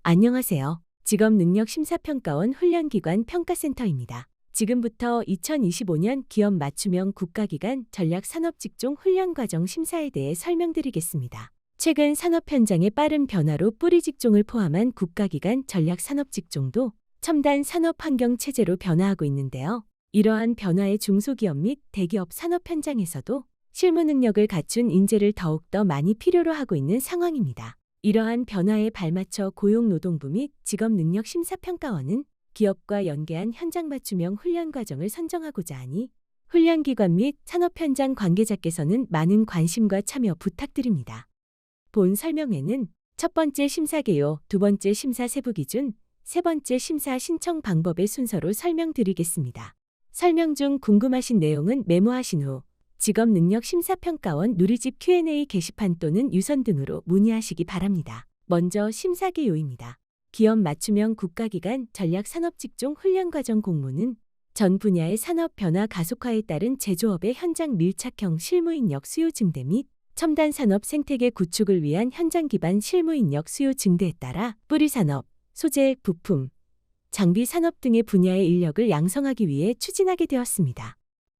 안녕하세요. 직업능력심사평가원 훈련기관 평가센터입니다. 지금부터 2025년 기업 맞춤형 국가기관 전략산업직종 훈련과정 심사에 대해 설명드리겠습니다. 최근 산업 현장의 빠른 변화로 뿌리직종을 포함한 국가기관 전략산업직종도 첨단 산업환경 체제로 변화하고 있는데요. 이러한 변화의 중소기업 및 대기업 산업 현장에서도 실무 능력을 갖춘 인재를 더욱더 많이 필요로 하고 있는 상황입니다. 이러한 변화에 발맞춰 고용노동부 및 직업능력심사평가원은 기업과 연계한 현장 맞춤형 훈련 과정을 선정하고자 하니 훈련기관 및 산업 현장 관계자께서는 많은 관심과 참여 부탁드립니다. 본 설명회는 첫 번째 심사 개요, 두 번째 심사 세부 기준, 세 번째 심사 신청 방법의 순서로 설명드리겠습니다. 설명 중 궁금하신 내용은 메모하신 후 직업능력심사평가원 누리집 Q&A 게시판 또는 유선 등으로 문의하시기 바랍니다. 먼저 심사 개요입니다. 기업 맞춤형 국가기관 전략산업직종 훈련과정 공모는 전 분야의 산업 변화 가속화에 따른 제조업의 현장 밀착형 실무인력 수요 증대 및 첨단 산업 생태계 구축을 위한 현장 기반 실무인력 수요 증대에 따라 뿌리산업, 소재, 부품, 장비 산업 등의 분야의 인력을 양성하기 위해 추진하게 되었습니다.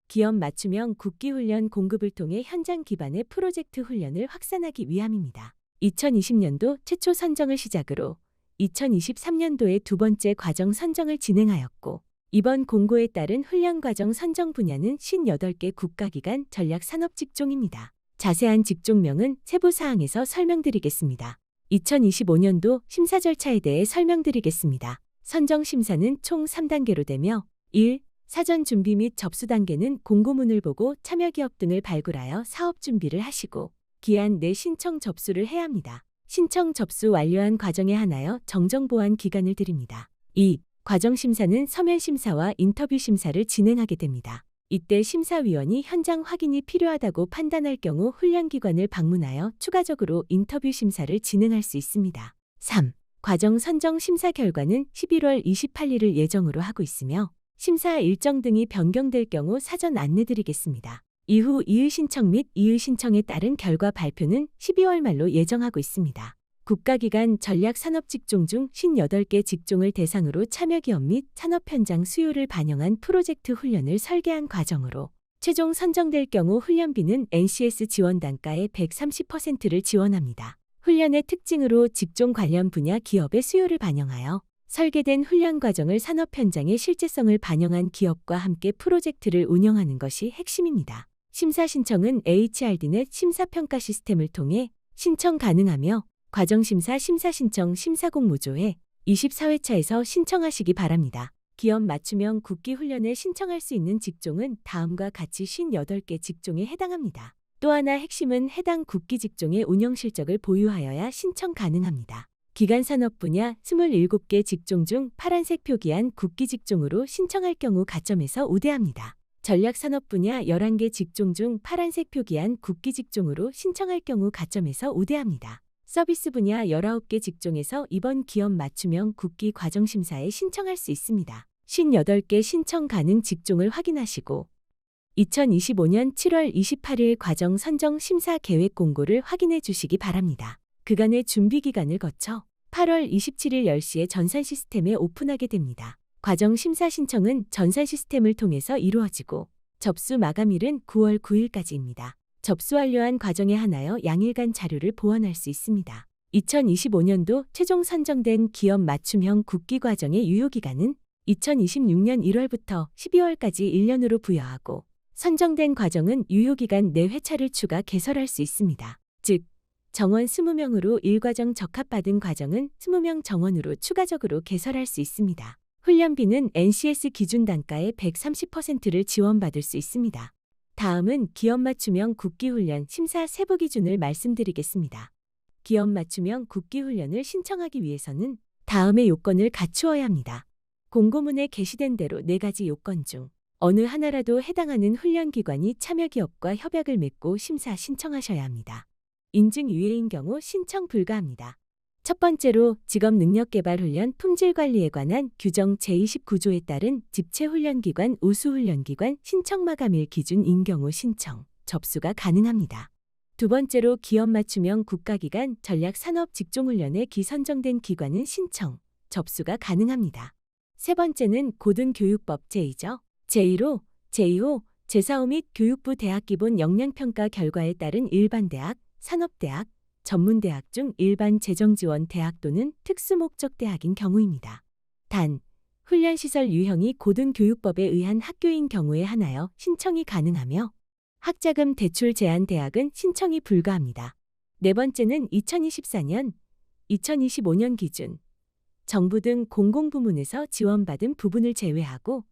기업 맞춤형 국기훈련 공급을 통해 현장 기반의 프로젝트 훈련을 확산하기 위함입니다. 2020년도 최초 선정을 시작으로 2023년도에 두 번째 과정 선정을 진행하였고 이번 공고에 따른 훈련 과정 선정 분야는 58개 국가기관 전략산업직종입니다. 자세한 직종명은 세부사항에서 설명드리겠습니다. 2025년도 심사 절차에 대해 설명드리겠습니다. 선정 심사는 총 3단계로 되며 1. 사전 준비 및 접수 단계는 공고문을 보고 참여기업 등을 발굴하여 사업 준비를 하시고 기한 내 신청 접수를 해야 합니다. 신청 접수 완료한 과정에 한하여 정정보완 기간을 드립니다. 2. 과정심사는 서면심사와 인터뷰심사를 진행하게 됩니다. 이때 심사위원이 현장 확인이 필요하다고 판단할 경우 훈련기관을 방문하여 추가적으로 인터뷰심사를 진행할 수 있습니다. 3. 과정 선정 심사 결과는 11월 28일을 예정으로 하고 있으며 심사 일정 등이 변경될 경우 사전 안내드리겠습니다. 이후 이의 신청 및 이의 신청에 따른 결과 발표는 12월 말로 예정하고 있습니다. 국가기관 전략산업직종 중 58개 직종을 대상으로 참여기업 및 산업 현장 수요를 반영한 프로젝트 훈련을 설계한 과정으로 최종 선정될 경우 훈련비는 NCS 지원 단가의 130%를 지원합니다. 훈련의 특징으로 직종 관련 분야 기업의 수요를 반영하여 설계된 훈련 과정을 산업 현장의 실제성을 반영한 기업과 함께 프로젝트를 운영하는 것이 핵심입니다. 심사 신청은 HRD넷 심사평가 시스템을 통해 신청 가능하며 과정심사 심사신청 심사공모조회 24회차에서 신청하시기 바랍니다. 기업 맞춤형 국기훈련에 신청할 수 있는 직종은 다음과 같이 58개 직종에 해당합니다. 또 하나 핵심은 해당 국기직종의 운영실적을 보유하여야 신청 가능합니다. 기간산업 분야 27개 직종 중 파란색 표기한 국기직종으로 신청할 경우 가점에서 우대합니다. 전략산업 분야 11개 직종 중 파란색 표기한 국기직종으로 신청할 경우 가점에서 우대합니다. 서비스 분야 19개 직종에서 이번 기업 맞춤형 국기 과정심사에 신청할 수 있습니다. 58개 신청 가능 직종을 확인하시고 2025년 7월 28일 과정 선정 심사 계획 공고를 확인해 주시기 바랍니다. 그간의 준비 기간을 거쳐 8월 27일 10시에 전산 시스템에 오픈하게 됩니다. 과정 심사 신청은 전산 시스템을 통해서 이루어지고 접수 마감일은 9월 9일까지입니다. 접수 완료한 과정에 한하여 양일간 자료를 보완할 수 있습니다. 2025년도 최종 선정된 기업 맞춤형 국기 과정의 유효기간은 2026년 1월부터 12월까지 1년으로 부여하고 선정된 과정은 유효기간 내 회차를 추가 개설할 수 있습니다. 즉, 정원 20명으로 1과정 적합받은 과정은 20명 정원으로 추가적으로 개설할 수 있습니다. 훈련비는 NCS 기준 단가의 130%를 지원받을 수 있습니다. 다음은 기업 맞춤형 국기훈련 심사 세부 기준을 말씀드리겠습니다. 기업 맞춤형 국기훈련을 신청하기 위해서는 다음의 요건을 갖추어야 합니다. 공고문에 게시된 대로 4가지 요건 중 어느 하나라도 해당하는 훈련기관이 참여기업과 협약을 맺고 심사 신청하셔야 합니다. 인증 유예인 경우 신청 불가합니다. 첫 번째로 직업능력개발훈련 품질관리에 관한 규정 제29조에 따른 집체훈련기관 우수훈련기관 신청 마감일 기준인 경우 신청, 접수가 가능합니다. 두 번째로 기업 맞춤형 국가기관 전략산업직종훈련에 기선정된 기관은 신청, 접수가 가능합니다. 세 번째는 고등교육법 제2조, 제1호, 제2호, 제4호 및 교육부 대학기본 역량평가 결과에 따른 일반대학, 산업대학, 전문대학 중 일반 재정지원 대학 또는 특수목적대학인 경우입니다. 단, 훈련시설 유형이 고등교육법에 의한 학교인 경우에 한하여 신청이 가능하며 학자금 대출 제한 대학은 신청이 불가합니다. 네 번째는 2024년, 2025년 기준 정부 등 공공부문에서 지원받은 부분을 제외하고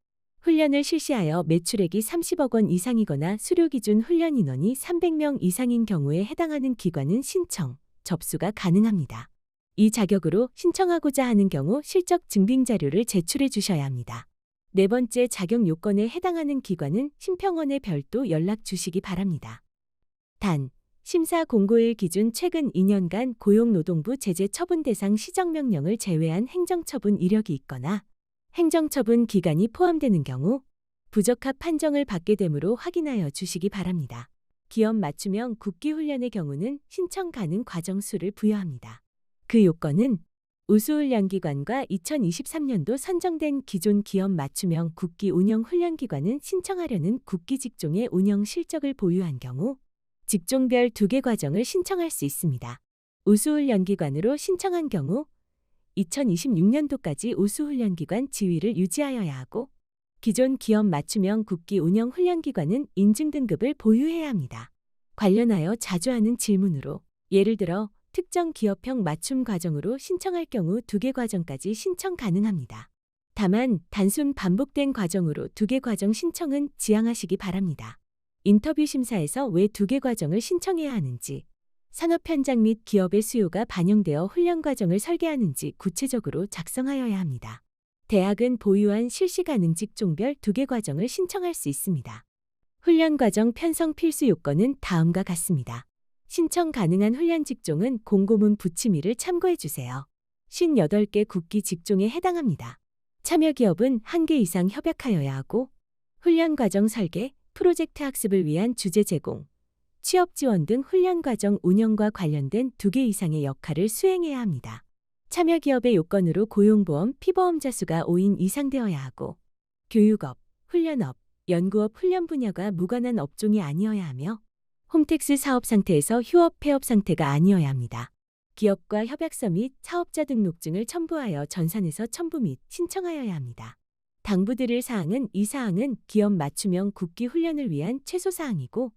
훈련을 실시하여 매출액이 30억 원 이상이거나 수료기준 훈련 인원이 300명 이상인 경우에 해당하는 기관은 신청, 접수가 가능합니다. 이 자격으로 신청하고자 하는 경우 실적 증빙 자료를 제출해 주셔야 합니다. 네 번째 자격 요건에 해당하는 기관은 심평원에 별도 연락 주시기 바랍니다. 단, 심사 공고일 기준 최근 2년간 고용노동부 제재 처분 대상 시정명령을 제외한 행정처분 이력이 있거나 행정처분 기간이 포함되는 경우 부적합 판정을 받게 되므로 확인하여 주시기 바랍니다. 기업 맞춤형 국기훈련의 경우는 신청 가능 과정 수를 부여합니다. 그 요건은 우수훈련기관과 2023년도 선정된 기존 기업 맞춤형 국기 운영 훈련기관은 신청하려는 국기 직종의 운영 실적을 보유한 경우 직종별 2개 과정을 신청할 수 있습니다. 우수훈련기관으로 신청한 경우 2026년도까지 우수훈련기관 지위를 유지하여야 하고 기존 기업 맞춤형 국기 운영 훈련기관은 인증등급을 보유해야 합니다. 관련하여 자주 하는 질문으로 예를 들어 특정 기업형 맞춤 과정으로 신청할 경우 2개 과정까지 신청 가능합니다. 다만 단순 반복된 과정으로 2개 과정 신청은 지양하시기 바랍니다. 인터뷰 심사에서 왜 2개 과정을 신청해야 하는지, 산업 현장 및 기업의 수요가 반영되어 훈련 과정을 설계하는지 구체적으로 작성하여야 합니다. 대학은 보유한 실시 가능 직종별 2개 과정을 신청할 수 있습니다. 훈련 과정 편성 필수 요건은 다음과 같습니다. 신청 가능한 훈련 직종은 공고문 붙임이를 참고해 주세요. 58개 국기 직종에 해당합니다. 참여 기업은 1개 이상 협약하여야 하고 훈련 과정 설계, 프로젝트 학습을 위한 주제 제공, 취업 지원 등 훈련 과정 운영과 관련된 2개 이상의 역할을 수행해야 합니다. 참여 기업의 요건으로 고용보험, 피보험자 수가 5인 이상 되어야 하고 교육업, 훈련업, 연구업 훈련 분야가 무관한 업종이 아니어야 하며 홈택스 사업 상태에서 휴업 폐업 상태가 아니어야 합니다. 기업과 협약서 및 사업자 등록증을 첨부하여 전산에서 첨부 및 신청하여야 합니다. 당부드릴 사항은 이 사항은 기업 맞춤형 국기 훈련을 위한 최소 사항이고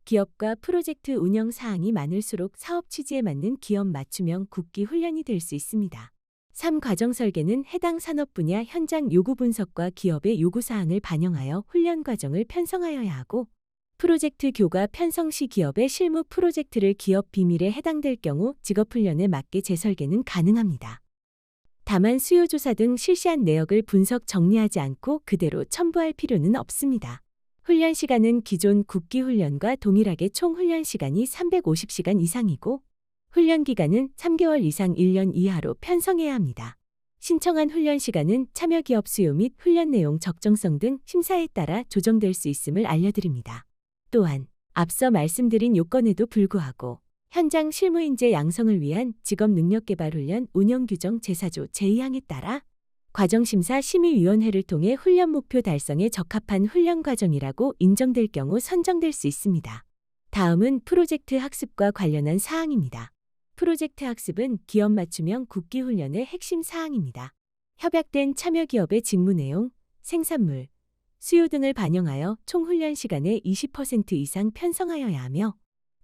기업과 프로젝트 운영 사항이 많을수록 사업 취지에 맞는 기업 맞춤형 국기 훈련이 될 수 있습니다. 3. 과정 설계는 해당 산업 분야 현장 요구 분석과 기업의 요구 사항을 반영하여 훈련 과정을 편성하여야 하고 프로젝트 교과 편성 시 기업의 실무 프로젝트를 기업 비밀에 해당될 경우 직업훈련에 맞게 재설계는 가능합니다. 다만 수요조사 등 실시한 내역을 분석 정리하지 않고 그대로 첨부할 필요는 없습니다. 훈련 시간은 기존 국기 훈련과 동일하게 총 훈련 시간이 350시간 이상이고 훈련 기간은 3개월 이상 1년 이하로 편성해야 합니다. 신청한 훈련 시간은 참여 기업 수요 및 훈련 내용 적정성 등 심사에 따라 조정될 수 있음을 알려드립니다. 또한 앞서 말씀드린 요건에도 불구하고 현장 실무인재 양성을 위한 직업능력개발훈련 운영규정 제4조 제2항에 따라 과정심사심의위원회를 통해 훈련 목표 달성에 적합한 훈련 과정이라고 인정될 경우 선정될 수 있습니다. 다음은 프로젝트 학습과 관련한 사항입니다. 프로젝트 학습은 기업 맞춤형 국기 훈련의 핵심 사항입니다. 협약된 참여 기업의 직무 내용, 생산물, 수요 등을 반영하여 총 훈련 시간의 20% 이상 편성하여야 하며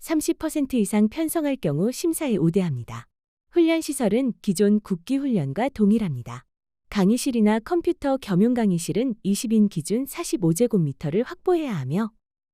30% 이상 편성할 경우 심사에 우대합니다. 훈련 시설은 기존 국기 훈련과 동일합니다. 강의실이나 컴퓨터 겸용 강의실은 20인 기준 45제곱미터를 확보해야 하며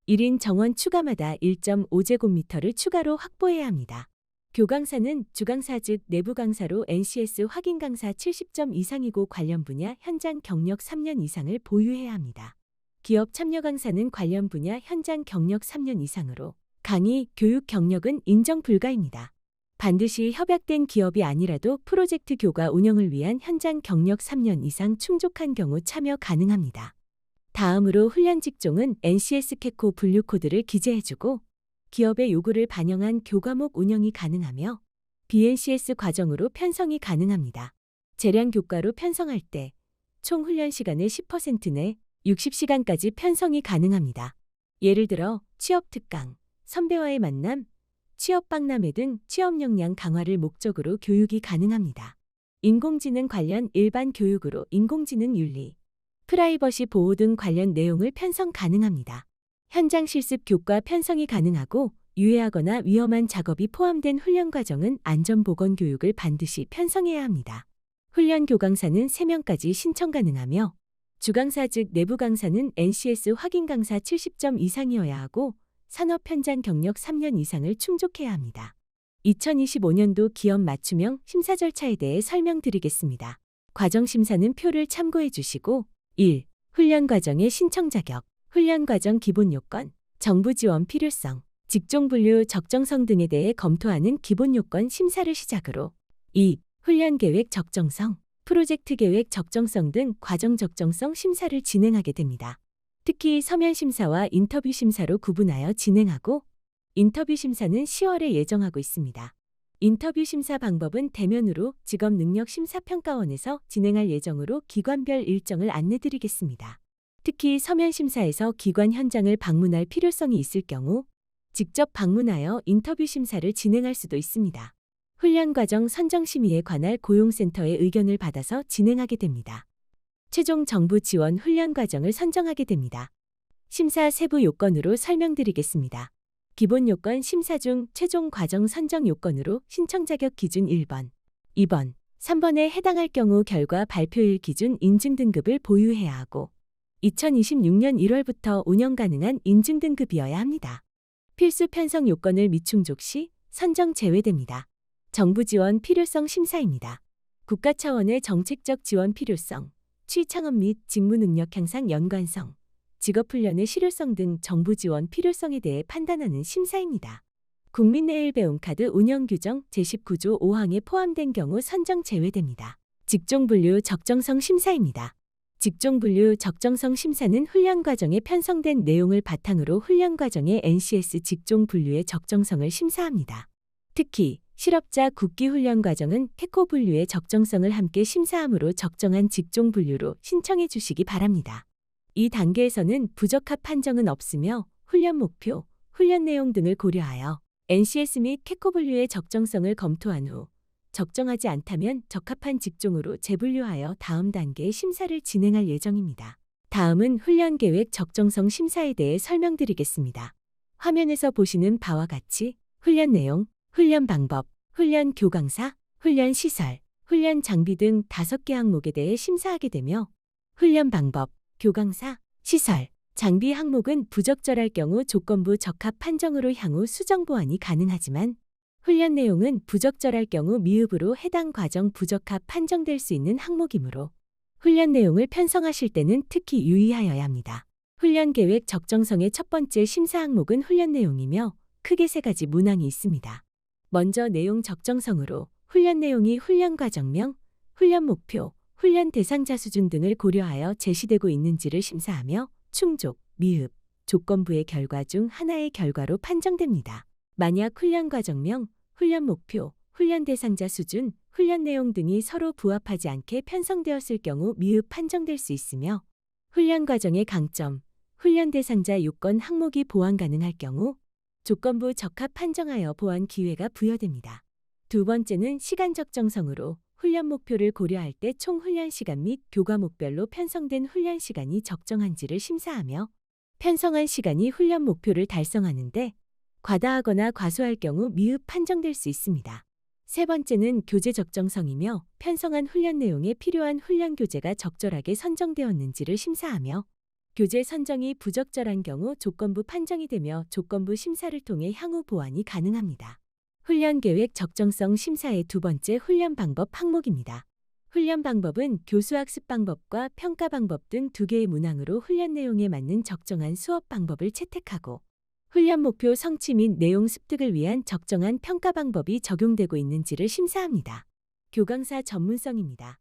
1인 정원 추가마다 1.5제곱미터를 추가로 확보해야 합니다. 교강사는 주강사 즉 내부 강사로 NCS 확인 강사 70점 이상이고 관련 분야 현장 경력 3년 이상을 보유해야 합니다. 기업 참여 강사는 관련 분야 현장 경력 3년 이상으로 강의, 교육 경력은 인정 불가입니다. 반드시 협약된 기업이 아니라도 프로젝트 교과 운영을 위한 현장 경력 3년 이상 충족한 경우 참여 가능합니다. 다음으로 훈련 직종은 NCS 캐코 분류 코드를 기재해주고 기업의 요구를 반영한 교과목 운영이 가능하며 BNCS 과정으로 편성이 가능합니다. 재량 교과로 편성할 때 총 훈련 시간의 10% 내 60시간까지 편성이 가능합니다. 예를 들어 취업 특강, 선배와의 만남, 취업 박람회 등 취업 역량 강화를 목적으로 교육이 가능합니다. 인공지능 관련 일반 교육으로 인공지능 윤리, 프라이버시 보호 등 관련 내용을 편성 가능합니다. 현장 실습 교과 편성이 가능하고 유해하거나 위험한 작업이 포함된 훈련 과정은 안전보건 교육을 반드시 편성해야 합니다. 훈련 교강사는 3명까지 신청 가능하며 주강사 즉 내부 강사는 NCS 확인 강사 70점 이상이어야 하고 산업 현장 경력 3년 이상을 충족해야 합니다. 2025년도 기업 맞춤형 심사 절차에 대해 설명드리겠습니다. 과정 심사는 표를 참고해 주시고 1. 훈련 과정의 신청 자격, 훈련 과정 기본 요건, 정부 지원 필요성, 직종 분류 적정성 등에 대해 검토하는 기본 요건 심사를 시작으로 2. 훈련 계획 적정성, 프로젝트 계획 적정성 등 과정 적정성 심사를 진행하게 됩니다. 특히 서면 심사와 인터뷰 심사로 구분하여 진행하고 인터뷰 심사는 10월에 예정하고 있습니다. 인터뷰 심사 방법은 대면으로 직업능력심사평가원에서 진행할 예정으로 기관별 일정을 안내드리겠습니다. 특히 서면 심사에서 기관 현장을 방문할 필요성이 있을 경우 직접 방문하여 인터뷰 심사를 진행할 수도 있습니다. 훈련 과정 선정 심의에 관할 고용센터의 의견을 받아서 진행하게 됩니다. 최종 정부 지원 훈련 과정을 선정하게 됩니다. 심사 세부 요건으로 설명드리겠습니다. 기본 요건 심사 중 최종 과정 선정 요건으로 신청 자격 기준 1번, 2번, 3번에 해당할 경우 결과 발표일 기준 인증 등급을 보유해야 하고 2026년 1월부터 운영 가능한 인증 등급이어야 합니다. 필수 편성 요건을 미충족 시 선정 제외됩니다. 정부 지원 필요성 심사입니다. 국가 차원의 정책적 지원 필요성, 취창업 및 직무 능력 향상 연관성, 직업훈련의 실효성 등 정부 지원 필요성에 대해 판단하는 심사입니다. 국민내일 배움카드 운영 규정 제19조 5항에 포함된 경우 선정 제외됩니다. 직종분류 적정성 심사입니다. 직종분류 적정성 심사는 훈련 과정에 편성된 내용을 바탕으로 훈련 과정의 NCS 직종분류의 적정성을 심사합니다. 특히 실업자 국기 훈련 과정은 캐코 분류의 적정성을 함께 심사함으로 적정한 직종 분류로 신청해 주시기 바랍니다. 이 단계에서는 부적합 판정은 없으며 훈련 목표, 훈련 내용 등을 고려하여 NCS 및 캐코 분류의 적정성을 검토한 후 적정하지 않다면 적합한 직종으로 재분류하여 다음 단계의 심사를 진행할 예정입니다. 다음은 훈련 계획 적정성 심사에 대해 설명드리겠습니다. 화면에서 보시는 바와 같이 훈련 내용, 훈련 방법, 훈련 교강사, 훈련 시설, 훈련 장비 등 5개 항목에 대해 심사하게 되며 훈련 방법, 교강사, 시설, 장비 항목은 부적절할 경우 조건부 적합 판정으로 향후 수정 보완이 가능하지만 훈련 내용은 부적절할 경우 미흡으로 해당 과정 부적합 판정될 수 있는 항목이므로 훈련 내용을 편성하실 때는 특히 유의하여야 합니다. 훈련 계획 적정성의 첫 번째 심사 항목은 훈련 내용이며 크게 3가지 문항이 있습니다. 먼저 내용 적정성으로 훈련 내용이 훈련 과정명, 훈련 목표, 훈련 대상자 수준 등을 고려하여 제시되고 있는지를 심사하며 충족, 미흡, 조건부의 결과 중 하나의 결과로 판정됩니다. 만약 훈련 과정명, 훈련 목표, 훈련 대상자 수준, 훈련 내용 등이 서로 부합하지 않게 편성되었을 경우 미흡 판정될 수 있으며 훈련 과정의 강점, 훈련 대상자 요건 항목이 보완 가능할 경우 조건부 적합 판정하여 보완 기회가 부여됩니다. 두 번째는 시간 적정성으로 훈련 목표를 고려할 때 총 훈련 시간 및 교과목별로 편성된 훈련 시간이 적정한지를 심사하며 편성한 시간이 훈련 목표를 달성하는 데 과다하거나 과소할 경우 미흡 판정될 수 있습니다. 세 번째는 교재 적정성이며 편성한 훈련 내용에 필요한 훈련 교재가 적절하게 선정되었는지를 심사하며 교재 선정이 부적절한 경우 조건부 판정이 되며 조건부 심사를 통해 향후 보완이 가능합니다. 훈련 계획 적정성 심사의 두 번째 훈련 방법 항목입니다. 훈련 방법은 교수학습 방법과 평가 방법 등 2개의 문항으로 훈련 내용에 맞는 적정한 수업 방법을 채택하고 훈련 목표 성취 및 내용 습득을 위한 적정한 평가 방법이 적용되고 있는지를 심사합니다. 교강사 전문성입니다.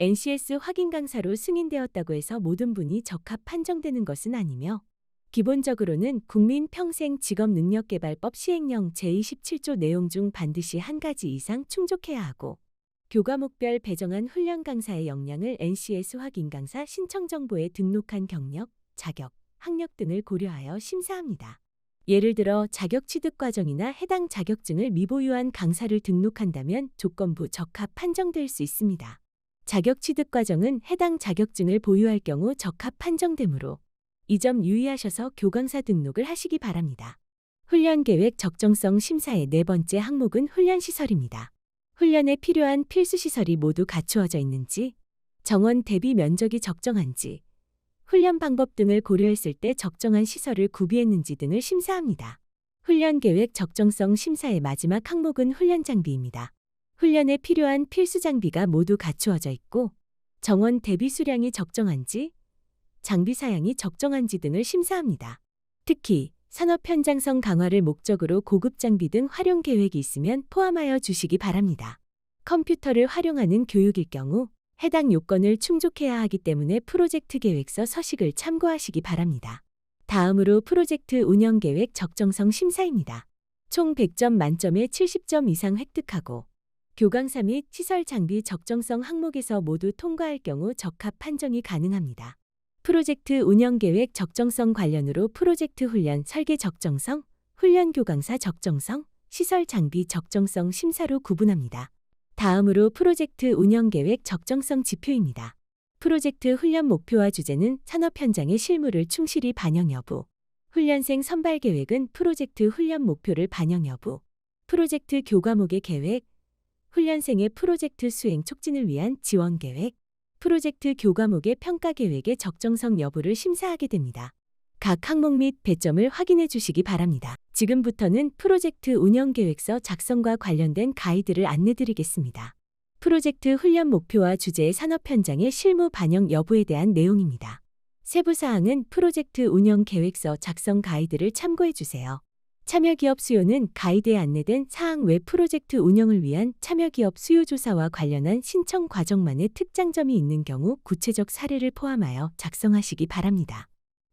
NCS 확인 강사로 승인되었다고 해서 모든 분이 적합 판정되는 것은 아니며 기본적으로는 국민평생직업능력개발법 시행령 제27조 내용 중 반드시 한 가지 이상 충족해야 하고 교과목별 배정한 훈련 강사의 역량을 NCS 확인강사 신청정보에 등록한 경력, 자격, 학력 등을 고려하여 심사합니다. 예를 들어 자격 취득 과정이나 해당 자격증을 미보유한 강사를 등록한다면 조건부 적합 판정될 수 있습니다. 자격 취득 과정은 해당 자격증을 보유할 경우 적합 판정되므로 이 점 유의하셔서 교강사 등록을 하시기 바랍니다. 훈련계획 적정성 심사의 네 번째 항목은 훈련시설입니다. 훈련에 필요한 필수시설이 모두 갖추어져 있는지, 정원 대비 면적이 적정한지, 훈련 방법 등을 고려했을 때 적정한 시설을 구비했는지 등을 심사합니다. 훈련계획 적정성 심사의 마지막 항목은 훈련장비입니다. 훈련에 필요한 필수 장비가 모두 갖추어져 있고, 정원 대비 수량이 적정한지, 장비 사양이 적정한지 등을 심사합니다. 특히 산업 현장성 강화를 목적으로 고급 장비 등 활용 계획이 있으면 포함하여 주시기 바랍니다. 컴퓨터를 활용하는 교육일 경우 해당 요건을 충족해야 하기 때문에 프로젝트 계획서 서식을 참고하시기 바랍니다. 다음으로 프로젝트 운영 계획 적정성 심사입니다. 총 100점 만점에 70점 이상 획득하고 교강사 및 시설 장비 적정성 항목에서 모두 통과할 경우 적합 판정이 가능합니다. 프로젝트 운영계획 적정성 관련으로 프로젝트 훈련 설계 적정성, 훈련 교강사 적정성, 시설 장비 적정성 심사로 구분합니다. 다음으로 프로젝트 운영계획 적정성 지표입니다. 프로젝트 훈련 목표와 주제는 산업 현장의 실무를 충실히 반영 여부, 훈련생 선발 계획은 프로젝트 훈련 목표를 반영 여부, 프로젝트 교과목의 계획, 훈련생의 프로젝트 수행 촉진을 위한 지원 계획, 프로젝트 교과목의 평가 계획의 적정성 여부를 심사하게 됩니다. 각 항목 및 배점을 확인해 주시기 바랍니다. 지금부터는 프로젝트 운영 계획서 작성과 관련된 가이드를 안내 드리겠습니다. 프로젝트 훈련 목표와 주제의 산업 현장의 실무 반영 여부에 대한 내용입니다. 세부 사항은 프로젝트 운영 계획서 작성 가이드를 참고해 주세요. 참여기업 수요는 가이드에 안내된 사항 외 프로젝트 운영을 위한 참여기업 수요 조사와 관련한 신청 과정만의 특장점이 있는 경우 구체적 사례를 포함하여 작성하시기 바랍니다.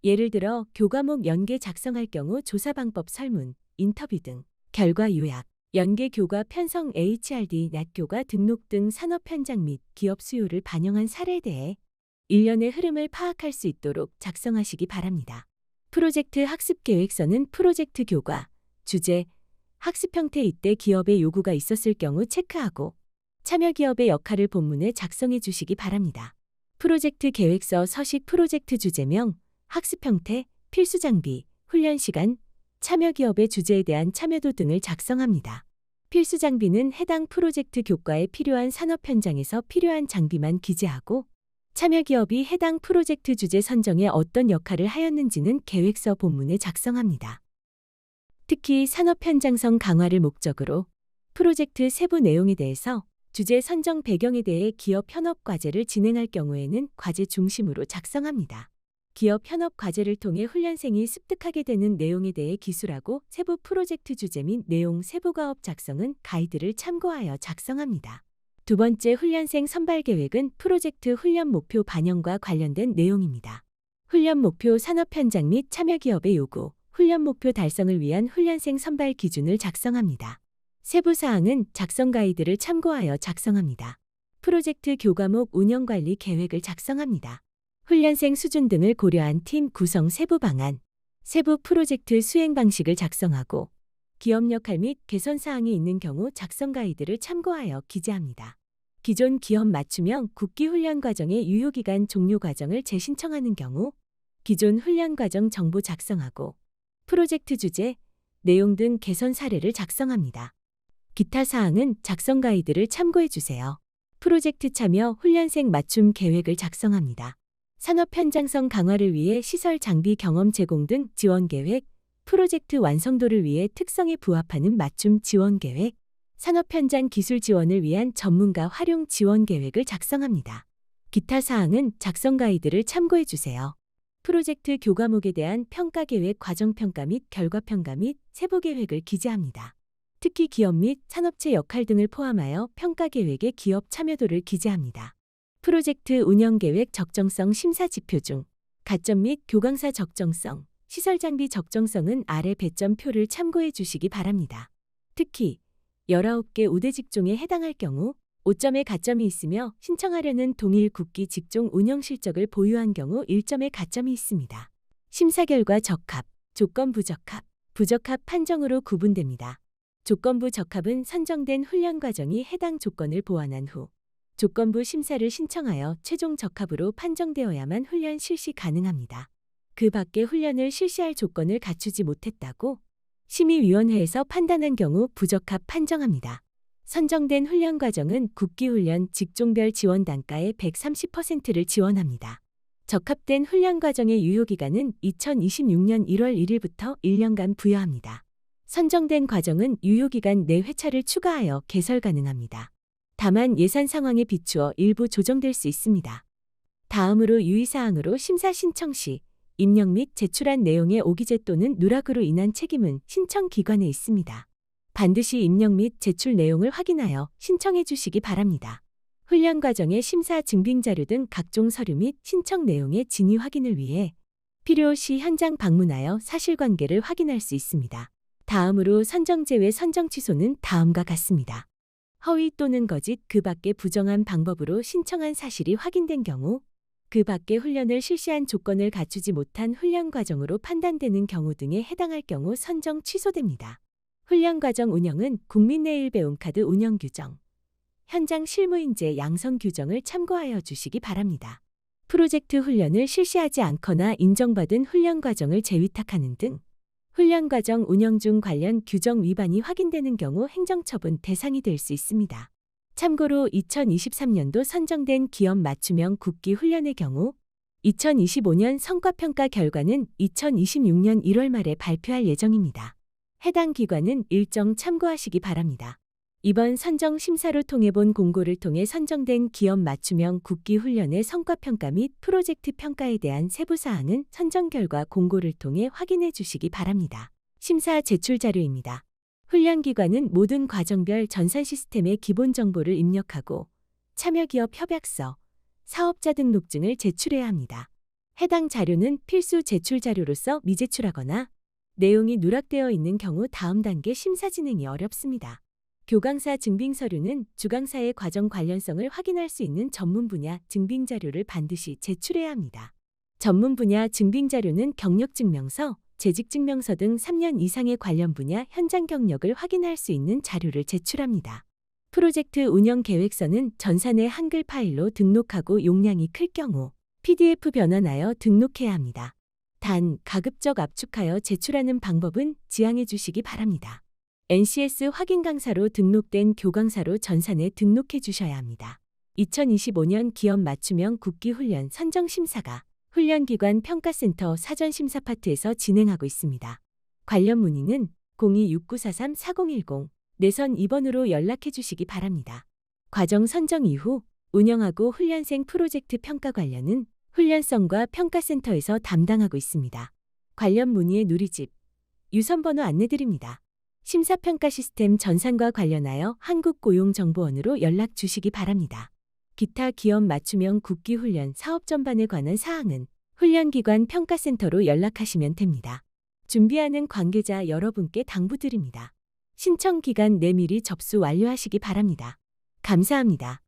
예를 들어 교과목 연계 작성할 경우 조사 방법 설문, 인터뷰 등 결과 요약, 연계 교과 편성 HRD, 낫교과 등록 등 산업 현장 및 기업 수요를 반영한 사례에 대해 일련의 흐름을 파악할 수 있도록 작성하시기 바랍니다. 프로젝트 학습 계획서는 프로젝트 교과, 주제, 학습 형태 이때 기업의 요구가 있었을 경우 체크하고 참여 기업의 역할을 본문에 작성해 주시기 바랍니다. 프로젝트 계획서 서식 프로젝트 주제명, 학습 형태, 필수 장비, 훈련 시간, 참여 기업의 주제에 대한 참여도 등을 작성합니다. 필수 장비는 해당 프로젝트 교과에 필요한 산업 현장에서 필요한 장비만 기재하고 참여 기업이 해당 프로젝트 주제 선정에 어떤 역할을 하였는지는 계획서 본문에 작성합니다. 특히 산업 현장성 강화를 목적으로 프로젝트 세부 내용에 대해서 주제 선정 배경에 대해 기업 현업 과제를 진행할 경우에는 과제 중심으로 작성합니다. 기업 현업 과제를 통해 훈련생이 습득하게 되는 내용에 대해 기술하고 세부 프로젝트 주제 및 내용 세부가업 작성은 가이드를 참고하여 작성합니다. 두 번째 훈련생 선발 계획은 프로젝트 훈련 목표 반영과 관련된 내용입니다. 훈련 목표 산업 현장 및 참여 기업의 요구, 훈련 목표 달성을 위한 훈련생 선발 기준을 작성합니다. 세부 사항은 작성 가이드를 참고하여 작성합니다. 프로젝트 교과목 운영관리 계획을 작성합니다. 훈련생 수준 등을 고려한 팀 구성 세부 방안, 세부 프로젝트 수행 방식을 작성하고 기업 역할 및 개선 사항이 있는 경우 작성 가이드를 참고하여 기재합니다. 기존 기업 맞춤형 국기 훈련 과정의 유효기간 종료 과정을 재신청하는 경우 기존 훈련 과정 정보 작성하고 프로젝트 주제, 내용 등 개선 사례를 작성합니다. 기타 사항은 작성 가이드를 참고해 주세요. 프로젝트 참여 훈련생 맞춤 계획을 작성합니다. 산업 현장성 강화를 위해 시설 장비 경험 제공 등 지원 계획, 프로젝트 완성도를 위해 특성에 부합하는 맞춤 지원 계획, 산업 현장 기술 지원을 위한 전문가 활용 지원 계획을 작성합니다. 기타 사항은 작성 가이드를 참고해 주세요. 프로젝트 교과목에 대한 평가 계획, 과정 평가 및 결과 평가 및 세부 계획을 기재합니다. 특히 기업 및 산업체 역할 등을 포함하여 평가 계획의 기업 참여도를 기재합니다. 프로젝트 운영 계획 적정성 심사 지표 중 가점 및 교강사 적정성, 시설 장비 적정성은 아래 배점표를 참고해 주시기 바랍니다. 특히 19개 우대 직종에 해당할 경우 5점의 가점이 있으며 신청하려는 동일 국기 직종 운영 실적을 보유한 경우 1점의 가점이 있습니다. 심사 결과 적합, 조건부 적합, 부적합 판정으로 구분됩니다. 조건부 적합은 선정된 훈련 과정이 해당 조건을 보완한 후 조건부 심사를 신청하여 최종 적합으로 판정되어야만 훈련 실시 가능합니다. 그 밖에 훈련을 실시할 조건을 갖추지 못했다고 심의위원회에서 판단한 경우 부적합 판정합니다. 선정된 훈련 과정은 국기훈련 직종별 지원 단가의 130%를 지원합니다. 적합된 훈련 과정의 유효기간은 2026년 1월 1일부터 1년간 부여합니다. 선정된 과정은 유효기간 내 회차를 추가하여 개설 가능합니다. 다만 예산 상황에 비추어 일부 조정될 수 있습니다. 다음으로 유의사항으로 심사 신청 시 입력 및 제출한 내용의 오기재 또는 누락으로 인한 책임은 신청기관에 있습니다. 반드시 입력 및 제출 내용을 확인하여 신청해 주시기 바랍니다. 훈련 과정의 심사 증빙 자료 등 각종 서류 및 신청 내용의 진위 확인을 위해 필요시 현장 방문하여 사실관계를 확인할 수 있습니다. 다음으로 선정 제외 선정 취소는 다음과 같습니다. 허위 또는 거짓 그 밖의 부정한 방법으로 신청한 사실이 확인된 경우 그 밖의 훈련을 실시한 조건을 갖추지 못한 훈련 과정으로 판단되는 경우 등에 해당할 경우 선정 취소됩니다. 훈련 과정 운영은 국민내일 배움카드 운영 규정, 현장 실무인재 양성 규정을 참고하여 주시기 바랍니다. 프로젝트 훈련을 실시하지 않거나 인정받은 훈련 과정을 재위탁하는 등 훈련 과정 운영 중 관련 규정 위반이 확인되는 경우 행정처분 대상이 될 수 있습니다. 참고로 2023년도 선정된 기업 맞춤형 국기 훈련의 경우 2025년 성과평가 결과는 2026년 1월 말에 발표할 예정입니다. 해당 기관은 일정 참고하시기 바랍니다. 이번 선정 심사로 통해 본 공고를 통해 선정된 기업 맞춤형 국기 훈련의 성과평가 및 프로젝트 평가에 대한 세부사항은 선정 결과 공고를 통해 확인해 주시기 바랍니다. 심사 제출 자료입니다. 훈련기관은 모든 과정별 전산 시스템에 기본 정보를 입력하고 참여기업 협약서, 사업자 등록증을 제출해야 합니다. 해당 자료는 필수 제출 자료로서 미제출하거나 내용이 누락되어 있는 경우 다음 단계 심사 진행이 어렵습니다. 교강사 증빙 서류는 주강사의 과정 관련성을 확인할 수 있는 전문 분야 증빙 자료를 반드시 제출해야 합니다. 전문 분야 증빙 자료는 경력증명서, 재직증명서 등 3년 이상의 관련 분야 현장 경력을 확인할 수 있는 자료를 제출합니다. 프로젝트 운영 계획서는 전산의 한글 파일로 등록하고 용량이 클 경우 PDF 변환하여 등록해야 합니다. 단, 가급적 압축하여 제출하는 방법은 지양해 주시기 바랍니다. NCS 확인 강사로 등록된 교강사로 전산에 등록해 주셔야 합니다. 2025년 기업 맞춤형 국기 훈련 선정 심사가 훈련기관 평가센터 사전심사 파트에서 진행하고 있습니다. 관련 문의는 026943-4010 내선 2번으로 연락해 주시기 바랍니다. 과정 선정 이후 운영하고 훈련생 프로젝트 평가 관련은 훈련성과 평가센터에서 담당하고 있습니다. 관련 문의의 누리집, 유선번호 안내드립니다. 심사평가 시스템 전산과 관련하여 한국고용정보원으로 연락 주시기 바랍니다. 기타 기업 맞춤형 국기 훈련 사업 전반에 관한 사항은 훈련기관 평가센터로 연락하시면 됩니다. 준비하는 관계자 여러분께 당부드립니다. 신청 기간 내 미리 접수 완료하시기 바랍니다. 감사합니다.